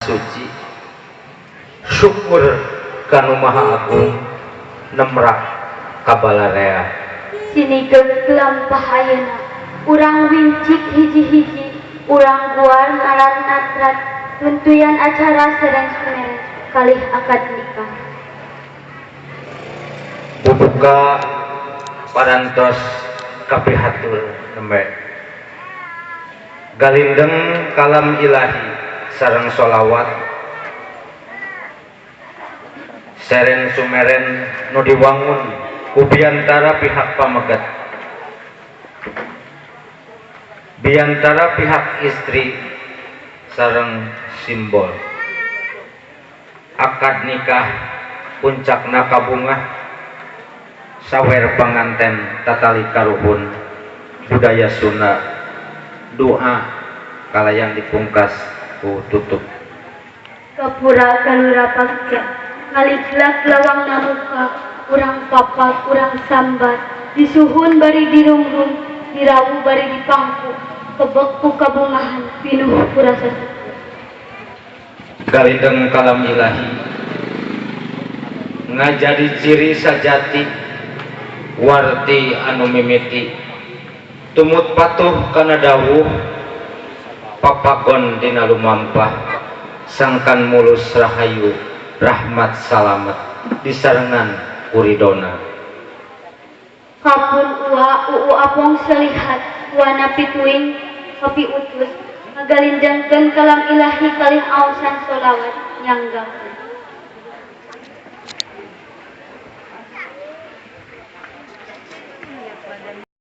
suci syukur kanu maha agung nemrak kabalarea sinigeg lampahayeuna urang wincik hiji-hiji urang guar ngaran-natrat tuntuyan acara sereng sunere kalih akad nikah bubuka parantos kapihatur nembe galindeng kalam ilahi sareng sholawat seren sumeren nu diwangun ku biantara pihak pamegat biantara pihak istri sareng simbol akad nikah puncakna kabungah sawer panganten tatali karuhun budaya Sunda doa kalayang dipungkas ku tutup kapura kalura pagja ngaliglak lawang namuka urang papak urang sambat disuhun bari dirungrung dirawu bari dipangku kebek ku kabungahan pinuh kurasa galindeng kalam ilahi ngajadi ciri sajati warti anu mimiti tumut patuh kana dawuh papagon dina lumampah sangkan mulus rahayu rahmat salamet disarengan kuridona kapun uu apong selihat wana pituing kopi utus ngagalindangkeun kalam ilahi kalih ausan sholawat nyanggakeun